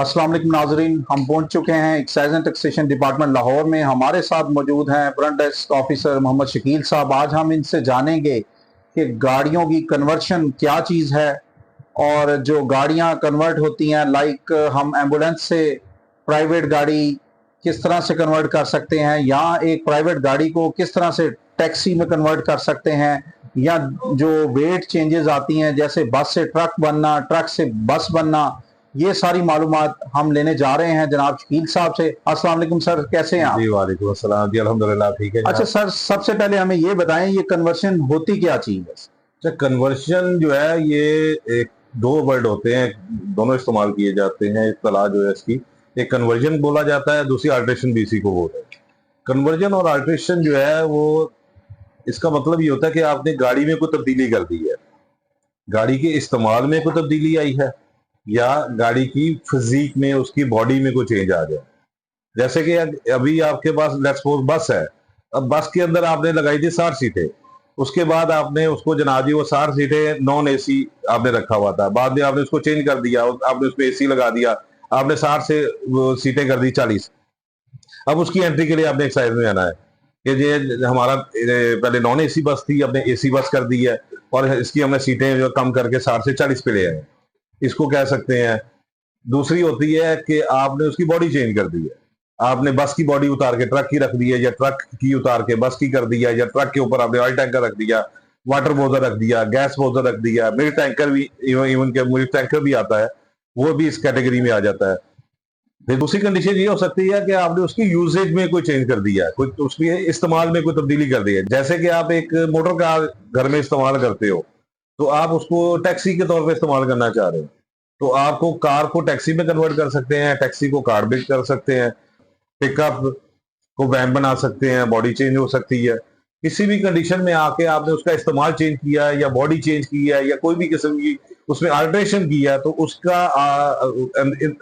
अस्सलाम वालेकुम नाजरीन, हम पहुंच चुके हैं excise and taxation department Lahore में। हमारे साथ मौजूद हैं front desk officer Mohammad Shakeel Sahab. आज हम इनसे जानेंगे कि गाड़ियों की कन्वर्शन क्या चीज़ है और जो गाड़ियां कन्वर्ट होती हैं, लाइक हम एम्बुलेंस से प्राइवेट गाड़ी किस तरह से कन्वर्ट कर सकते हैं, या एक प्राइवेट गाड़ी को किस तरह से टैक्सी में कन्वर्ट कर सकते हैं, या जो वेट चेंजेस आती हैं जैसे बस से ट्रक बनना, ट्रक से बस बनना, ये सारी मालूमात हम लेने जा रहे हैं जनाब शकील साहब से। अस्सलाम वालेकुम सर, कैसे हैं आप? जी वालेकुम अस्सलाम जी, अल्हम्दुलिल्लाह ठीक है। अच्छा सर, सबसे पहले हमें ये बताएं ये कन्वर्शन होती क्या चीज है? अच्छा, कन्वर्शन जो है ये एक दो वर्ड होते हैं, दोनों इस्तेमाल किए जाते हैं। इस्तेलाह जो है इसकी, एक कन्वर्जन बोला जाता है, दूसरी अल्ट्रेशन भी इसी को बोलते हैं। कन्वर्जन और अल्ट्रेशन जो है वो, इसका मतलब ये होता है कि आपने गाड़ी में कोई तब्दीली कर दी है, गाड़ी के इस्तेमाल में कोई तब्दीली आई है, या गाड़ी की फिजिक में, उसकी बॉडी में कोई चेंज आ गया। जैसे कि अभी आपके पास लेट्स सपोज बस है। अब बस के अंदर आपने लगाई थी 60 सीटें, उसके बाद आपने उसको जनाब जी वो 60 सीटें नॉन एसी आपने रखा हुआ था, बाद में आपने उसको चेंज कर दिया, आपने उसमें एसी लगा दिया, आपने 60 से वो सीटें कर दी 40। अब उसकी एंट्री के लिए आपने एक्साइज में आना है कि ये हमारा पहले नॉन एसी बस थी, आपने एसी बस कर दी है, और इसकी हमने सीटें जो कम करके 60 से 40 पे ले आए, इसको कह सकते हैं। दूसरी होती है कि आपने उसकी बॉडी चेंज कर दी है, आपने बस की बॉडी उतार के ट्रक की रख दी है, या ट्रक की उतार के बस की कर दिया, या ट्रक के ऊपर आपने ऑयल टैंकर रख दिया, वाटर बोजर रख दिया, गैस बोजर रख दिया, मिल्क टैंकर भी, इवन के मिल्क टैंकर भी आता है, वो भी इस कैटेगरी में आ जाता है। फिर दूसरी कंडीशन ये हो सकती है कि आपने उसकी यूजेज में कोई चेंज कर दिया है, कोई उसके इस्तेमाल में कोई तब्दीली कर दी है। जैसे कि आप एक मोटर कार घर में इस्तेमाल करते हो, तो आप उसको टैक्सी के तौर पर इस्तेमाल करना चाह रहे हो, तो आपको कार को टैक्सी में कन्वर्ट कर सकते हैं, टैक्सी को कार में कर सकते हैं, पिकअप को वैन बना सकते हैं, बॉडी चेंज हो सकती है। किसी भी कंडीशन में आके आपने उसका इस्तेमाल चेंज किया है, या बॉडी चेंज की है, या कोई भी किस्म की उसमें अल्ट्रेशन की है, तो उसका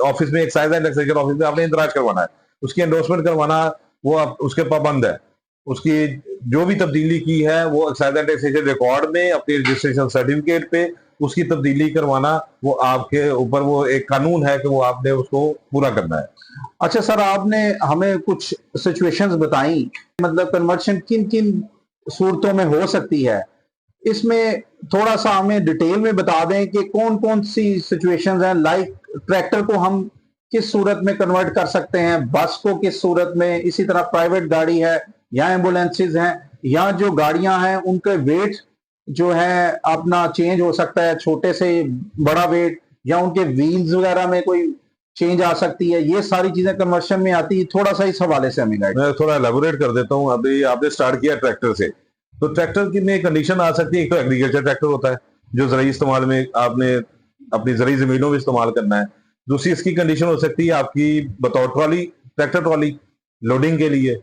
ऑफिस में, एक्साइज एंड टैक्सेशन ऑफिस में आपने इंदराज करवाना है, उसकी एंडोर्समेंट करवाना, वो आप उसके पाबंद है। उसकी जो भी तब्दीली की है वो एक्साइज एंड टैक्सेशन रिकॉर्ड में अपने रजिस्ट्रेशन सर्टिफिकेट पे उसकी तब्दीली करवाना, वो आपके ऊपर, वो एक कानून है कि वो आपने उसको पूरा करना है। अच्छा सर, आपने हमें कुछ सिचुएशंस बताई, मतलब कन्वर्शन किन किन सूरतों में हो सकती है, इसमें थोड़ा सा हमें डिटेल में बता दें कि कौन कौन सी सिचुएशंस हैं। लाइक ट्रैक्टर को हम किस सूरत में कन्वर्ट कर सकते हैं, बस को किस सूरत में, इसी तरह प्राइवेट गाड़ी है या एम्बुलेंसेज हैं, या जो गाड़ियां हैं उनके वेट जो है अपना चेंज हो सकता है, छोटे से बड़ा वेट, या उनके व्हील्स वगैरह में कोई चेंज आ सकती है। ये सारी चीजें कन्वर्शन में आती है। थोड़ा सा इस हवाले से हमें गाइड। मैं थोड़ा एलेबोरेट कर देता हूँ। अभी आपने स्टार्ट किया ट्रैक्टर से, तो ट्रैक्टर की में कंडीशन आ सकती है। एक तो एग्रीकल्चर ट्रैक्टर होता है जो ज़राई इस्तेमाल में आपने अपनी ज़राई ज़मीनों में इस्तेमाल करना है। दूसरी इसकी कंडीशन हो सकती है आपकी बतौर ट्रॉली, ट्रैक्टर ट्रॉली लोडिंग के लिए,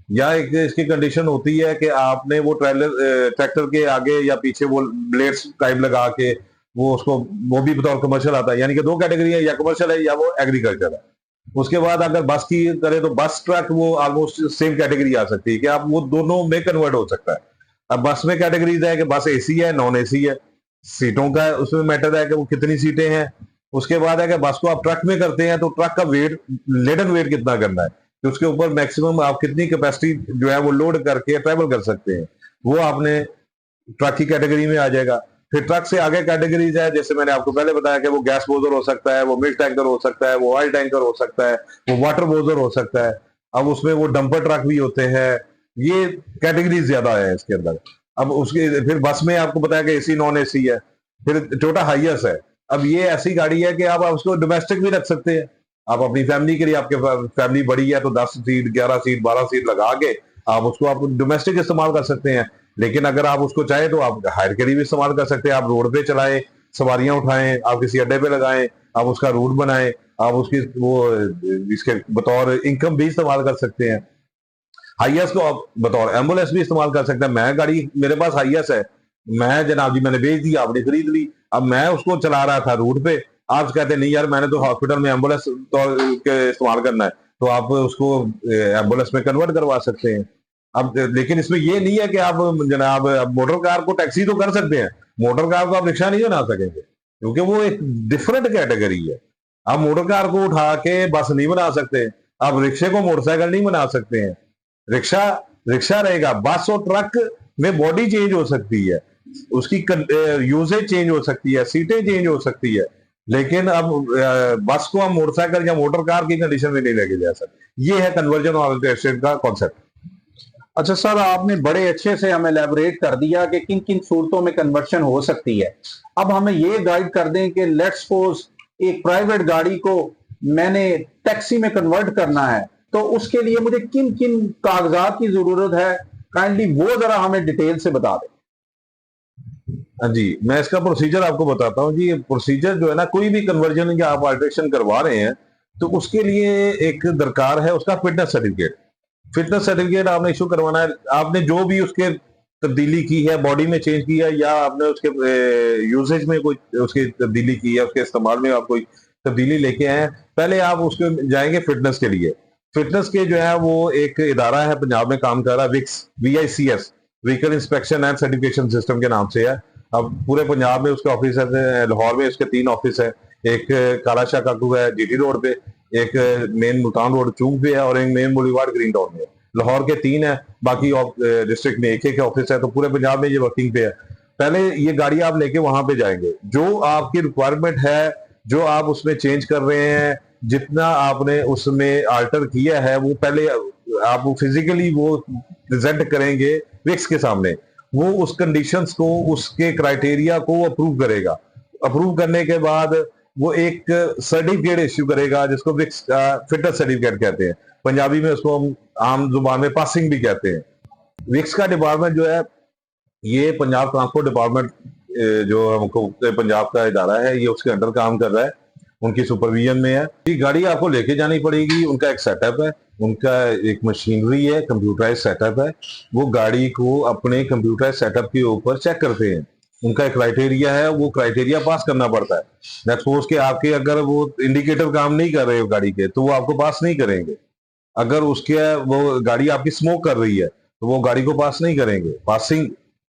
या एक इसकी कंडीशन होती है कि आपने वो ट्रैलर ट्रैक्टर के आगे या पीछे वो ब्लेड्स टाइप लगा के वो उसको, वो भी बतौर कमर्शियल आता है। यानी कि दो कैटेगरी है, या कमर्शियल है या वो एग्रीकल्चर है। उसके बाद अगर बस की करें तो बस ट्रक वो ऑलमोस्ट सेम कैटेगरी आ सकती है कि आप वो दोनों में कन्वर्ट हो सकता है। अब बस में कैटेगरीज है कि बस एसी है, नॉन एसी है, सीटों का उसमें मैटर है कि वो कितनी सीटें हैं। उसके बाद है कि बस को आप ट्रक में करते हैं तो ट्रक का वेट, लेडन वेट कितना करना है, कि उसके ऊपर मैक्सिमम आप कितनी कैपेसिटी जो है वो लोड करके ट्रेवल कर सकते हैं, वो आपने ट्रक की कैटेगरी में आ जाएगा। फिर ट्रक से आगे कैटेगरीज है, जैसे मैंने आपको पहले बताया कि वो गैस बोजर हो सकता है, वो मिल्क टैंकर हो सकता है, वो ऑयल टैंकर हो सकता है, वो वाटर बोजर हो सकता है। अब उसमें वो डंपर ट्रक भी होते हैं। ये कैटेगरीज ज्यादा है इसके अंदर। अब उसके फिर बस में आपको बताया कि एसी नॉन एसी है। फिर टोयोटा हाइएस है। अब ये ऐसी गाड़ी है कि आप उसको डोमेस्टिक भी रख सकते हैं। आप अपनी फैमिली के लिए, आपके फैमिली बड़ी है तो 10 सीट, 11 सीट, 12 सीट लगा के आप डोमेस्टिक इस्तेमाल कर सकते हैं। लेकिन अगर आप उसको चाहे तो आप हायर के लिए भी इस्तेमाल कर सकते हैं। आप रोड पे चलाएं, सवारियां उठाएं, आप किसी अड्डे पे लगाएं, आप उसका रूट बनाएं, आप उसकी वो इसके बतौर इनकम भी इस्तेमाल कर सकते हैं। हाइएस को आप बतौर एम्बुलेंस भी इस्तेमाल कर सकते हैं। मैं गाड़ी, मेरे पास हाइएस है, मैं जनाब जी मैंने बेच दी, आपने खरीद ली, अब मैं उसको चला रहा था रूट पे, आप कहते नहीं यार मैंने तो हॉस्पिटल में एम्बुलेंस के इस्तेमाल करना है, तो आप उसको एम्बुलेंस में कन्वर्ट करवा सकते हैं। अब लेकिन इसमें ये नहीं है कि आप जनाब मोटर कार को टैक्सी तो कर सकते हैं, मोटर कार को आप रिक्शा नहीं बना सकेंगे, क्योंकि वो एक डिफरेंट कैटेगरी है। आप मोटर कार को उठा के बस नहीं बना सकते, आप रिक्शे को मोटरसाइकिल नहीं बना सकते हैं। रिक्शा रिक्शा रहेगा, बस और ट्रक में बॉडी चेंज हो सकती है, उसकी यूजेज चेंज हो सकती है, सीटें चेंज हो सकती है, लेकिन अब बस को हम मोटरसाइकिल या मोटर कार की कंडीशन में नहीं लेके जा सकते। ये है कन्वर्जन और अल्टरेशन का कॉन्सेप्ट। अच्छा सर, आपने बड़े अच्छे से हमें एलैबोरेट कर दिया कि किन किन सूरतों में कन्वर्शन हो सकती है। अब हमें ये गाइड कर दें कि लेट्स सपोज एक प्राइवेट गाड़ी को मैंने टैक्सी में कन्वर्ट करना है, तो उसके लिए मुझे किन किन कागजात की जरूरत है, काइंडली वो जरा हमें डिटेल से बता दें। हाँ जी, मैं इसका प्रोसीजर आपको बताता हूँ जी। ये प्रोसीजर जो है ना, कोई भी कन्वर्जन या आप अल्टरेशन करवा रहे हैं तो उसके लिए एक दरकार है उसका फिटनेस सर्टिफिकेट। फिटनेस सर्टिफिकेट आपने इशू करवाना है। आपने जो भी उसके तब्दीली की है, बॉडी में चेंज की है, या आपने उसके यूसेज में कोई उसकी तब्दीली की है, उसके इस्तेमाल में आप कोई तब्दीली लेके आए हैं, पहले आप उसके जाएंगे फिटनेस के लिए। फिटनेस के जो है वो एक इदारा है पंजाब में काम कर रहा है, Vicks, VICS, vehicle inspection and certification system के नाम से है। अब पूरे पंजाब में उसके ऑफिस है, लाहौर में उसके 3 ऑफिस है, एक कालाशाह काकू है GT रोड पे, एक मेन मुल्तान रोड चूक पे है, और एक मेन बुलीवार्ड ग्रीन टाउन में है। लाहौर के 3 है, बाकी डिस्ट्रिक्ट में एक ऑफिस है, तो पूरे पंजाब में ये वर्किंग पे है। पहले ये गाड़ी आप लेके वहां पे जाएंगे, जो आपकी रिक्वायरमेंट है, जो आप उसमें चेंज कर रहे हैं, जितना आपने उसमें आल्टर किया है, वो पहले आप फिजिकली वो प्रेजेंट करेंगे विक्स के सामने। वो उस कंडीशंस को, उसके क्राइटेरिया को अप्रूव करेगा। अप्रूव करने के बाद वो एक सर्टिफिकेट इश्यू करेगा, जिसको विक्स का फिटनेस सर्टिफिकेट कहते हैं। पंजाबी में उसको हम आम जुबान में पासिंग भी कहते हैं। विक्स का डिपार्टमेंट जो है, ये पंजाब ट्रांसपोर्ट डिपार्टमेंट जो हमको पंजाब का इदारा है, ये उसके अंडर काम कर रहा है, उनकी सुपरविजन में है। ये गाड़ी आपको लेके जानी पड़ेगी, उनका एक सेटअप है, उनका एक मशीनरी है, कंप्यूटराइज सेटअप है। वो गाड़ी को अपने कंप्यूटराइज सेटअप के ऊपर चेक करते हैं। उनका एक क्राइटेरिया है, वो क्राइटेरिया पास करना पड़ता है। नेक्स्ट सपोज के आपके अगर वो इंडिकेटर काम नहीं कर रहे हो गाड़ी के, तो वो आपको पास नहीं करेंगे। अगर उसके वो गाड़ी आपकी स्मोक कर रही है, तो वो गाड़ी को पास नहीं करेंगे। पासिंग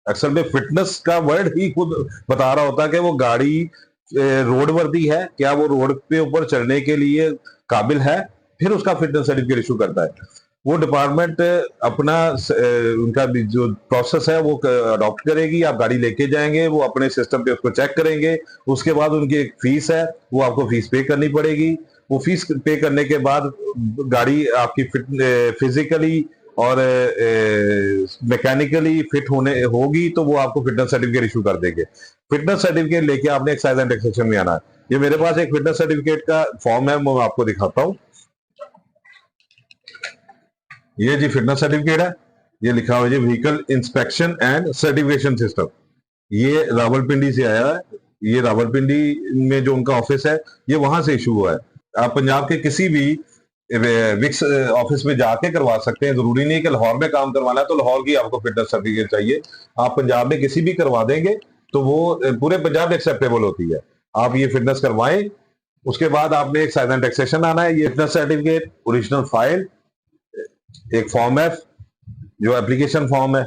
अक्सर में फिटनेस का वर्ड ही खुद बता रहा होता है कि वो गाड़ी रोड वर्दी है, क्या वो रोड पे ऊपर चलने के लिए काबिल है, फिर उसका फिटनेस सर्टिफिकेट इशू करता है। वो डिपार्टमेंट अपना उनका जो प्रोसेस है वो अडॉप्ट करेगी। आप गाड़ी लेके जाएंगे, वो अपने सिस्टम पे उसको चेक करेंगे। उसके बाद उनकी एक फीस है, वो आपको फीस पे करनी पड़ेगी। वो फीस पे करने के बाद गाड़ी आपकी फिजिकली और मैकेनिकली फिट होने होगी, तो वो आपको फिटनेस सर्टिफिकेट इशू कर देंगे। फिटनेस सर्टिफिकेट लेके आपने एक्साइज एंड टैक्सेशन में आना है। ये मेरे पास एक फिटनेस सर्टिफिकेट का फॉर्म है, मैं आपको दिखाता हूँ। ये जी फिटनेस सर्टिफिकेट है, ये लिखा हुआ है vehicle inspection and certification system. ये रावलपिंडी से आया है। ये रावलपिंडी में जो उनका ऑफिस है, ये वहां से इशू हुआ है। आप पंजाब के किसी भी विक्स ऑफिस में जाके करवा सकते हैं। जरूरी नहीं है कि लाहौर में काम करवाना है तो लाहौर की आपको फिटनेस सर्टिफिकेट चाहिए। आप पंजाब में किसी भी करवा देंगे तो वो पूरे पंजाब में एक्सेप्टेबल होती है। आप ये फिटनेस करवाएं, उसके बाद आपने एक साइज एंड टैक्सेशन आना है। ये फिटनेस सर्टिफिकेट, ओरिजिनल फाइल, एक फॉर्म है जो एप्लीकेशन फॉर्म है,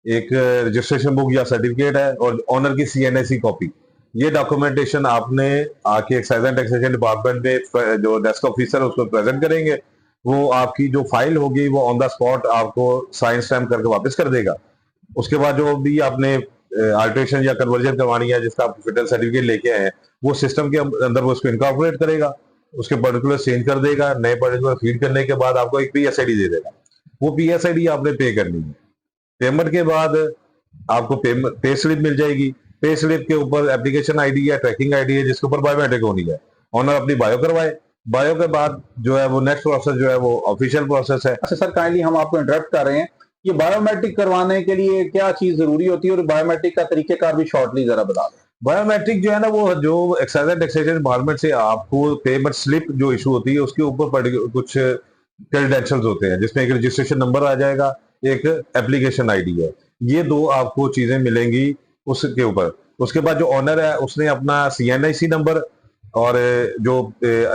एक रजिस्ट्रेशन बुक या सर्टिफिकेट है, और ऑनर की CNAC कॉपी। ये डॉक्यूमेंटेशन आपने आके एक्साइज एंड टैक्सेशन डिपार्टमेंट में जो डेस्क ऑफिसर है उसको प्रेजेंट करेंगे। वो आपकी जो फाइल होगी वो ऑन द स्पॉट आपको साइन स्टैम्प करके वापस कर देगा। उसके बाद जो भी आपने अल्टरेशन या कन्वर्जन करवानी है, जिसका आप फिटनेस सर्टिफिकेट लेके आए हैं, वो सिस्टम के अंदर वो उसको इनकॉर्पोरेट करेगा, उसके पर्टिकुलर चेंज कर देगा। नए पर्टिकुलर फीड करने के बाद आपको एक PSID दे देगा। वो PSID आपने पे करनी है। पेमेंट के बाद आपको पे स्लिप मिल जाएगी। पे स्लिप के ऊपर एप्लीकेशन ID है, ट्रैकिंग ID है, जिसके ऊपर बायोमेट्रिक होनी है। ऑनर अपनी बायो करवाए। बायो के बाद जो है वो नेक्स्ट प्रोसेस जो है वो ऑफिशियल प्रोसेस है। अच्छा सर, काइंडली हम आपको इंटरप्ट कर रहे हैं। ये बायोमेट्रिक करवाने के लिए क्या चीज जरूरी होती है, और बायोमेट्रिक का तरीकेकार भी शॉर्टली जरा बता दें। बायोमेट्रिक जो है ना, वो जो एक्साइज एंड टैक्सेशन डिपार्टमेंट से आपको पेमेंट स्लिप जो इशू होती है, उसके ऊपर कुछ क्रेडेंशियल्स होते हैं, जिसमें एक रजिस्ट्रेशन नंबर आ जाएगा, एक एप्लीकेशन ID है। ये 2 आपको चीजें मिलेंगी उसके ऊपर। उसके बाद जो ऑनर है उसने अपना CNAC नंबर और जो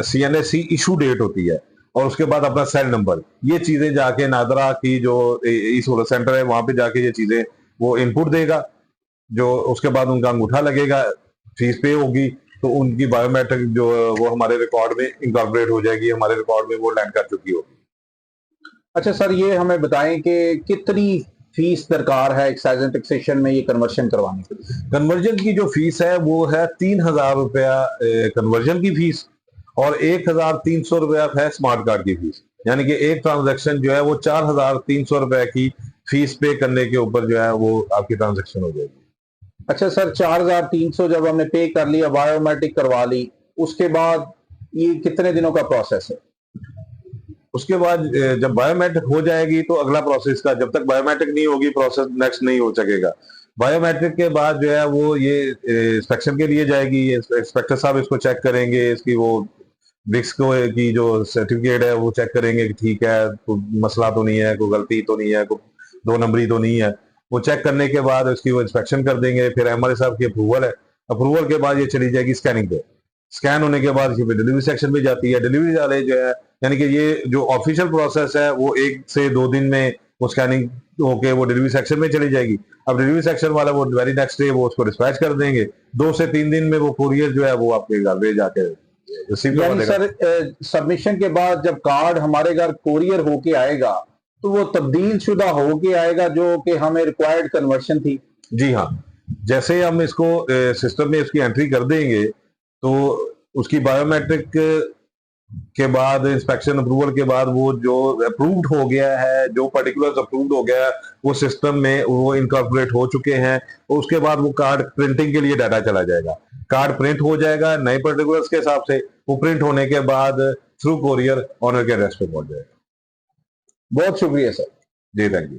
CNAC इशू डेट होती है, और उसके बाद अपना सेल नंबर, ये चीजें जाके नादरा की जो ई-सहूलत सेंटर है वहां पे जाके ये चीजें वो इनपुट देगा। जो उसके बाद उनका अंगूठा लगेगा, फीस पे होगी, तो उनकी बायोमेट्रिक जो वो हमारे रिकॉर्ड में इंकॉर्पोरेट हो जाएगी, हमारे रिकॉर्ड में वो लैंड कर चुकी होगी। अच्छा सर, ये हमें बताएं कि कितनी फीस दरकार है एक्साइज एंड टैक्सेशन में ये कन्वर्शन करवाने के लिए? कन्वर्जन की जो फीस है वो है 3,000 रुपया कन्वर्जन की फीस, और 1,300 रुपया है स्मार्ट कार्ड की फीस। यानी कि एक ट्रांजैक्शन जो है वो 4,300 रुपए की फीस पे करने के ऊपर जो है वो आपकी ट्रांजैक्शन हो जाएगी। अच्छा सर, 4,300 जब हमने पे कर लिया, बायोमेट्रिक करवा ली, उसके बाद ये कितने दिनों का प्रोसेस है? उसके बाद जब बायोमेट्रिक हो जाएगी तो अगला प्रोसेस का, जब तक बायोमेट्रिक नहीं होगी प्रोसेस नेक्स्ट नहीं हो सकेगा। बायोमेट्रिक के बाद जो है वो ये इंस्पेक्शन के लिए जाएगी, इंस्पेक्टर साहब इसको चेक करेंगे, इसकी वो ब्रिक्स को की जो सर्टिफिकेट है वो चेक करेंगे कि ठीक है, कोई मसला तो नहीं है, कोई गलती तो नहीं है, कोई 2 नंबरी तो नहीं है। वो चेक करने के बाद उसकी वो इंस्पेक्शन कर देंगे, फिर एमआरए साहब की अप्रूवल है, अप्रूवल के बाद ये चली जाएगी स्कैनिंग पे। स्कैन होने के बाद ये डिलीवरी सेक्शन में जाती है, डिलीवरी वाले जो है, यानी कि ये जो ऑफिशियल प्रोसेस है वो 1 से 2 दिन में वो स्कैनिंग होके वो डिलीवरी सेक्शन में चली जाएगी। अब डिलीवरी सेक्शन वाला वो वेरी नेक्स्ट डे वो उसको डिस्पैच कर देंगे, 2 से 3 दिन में वो कुरियर जो है वो आपके घर पे जाके रिसीव करवा यानी देगा। सर, सबमिशन के बाद जब कार्ड हमारे घर कोरियर होके आएगा तो वो तब्दील शुदा होके आएगा जो कि हमें रिक्वायर्ड कन्वर्शन थी? जी हाँ, जैसे हम इसको सिस्टम में इसकी एंट्री कर देंगे तो उसकी बायोमेट्रिक के बाद इंस्पेक्शन अप्रूवल के बाद वो जो अप्रूव्ड हो गया है, जो पर्टिकुलर्स अप्रूव्ड हो गया है, वो सिस्टम में वो इनकॉर्पोरेट हो चुके हैं। उसके बाद वो कार्ड प्रिंटिंग के लिए डाटा चला जाएगा, कार्ड प्रिंट हो जाएगा नए पर्टिकुलर्स के हिसाब से। वो प्रिंट होने के बाद थ्रू कोरियर ऑनर के एड्रेस पे पहुंच जाएगा। बहुत शुक्रिया सर। Ji thank you.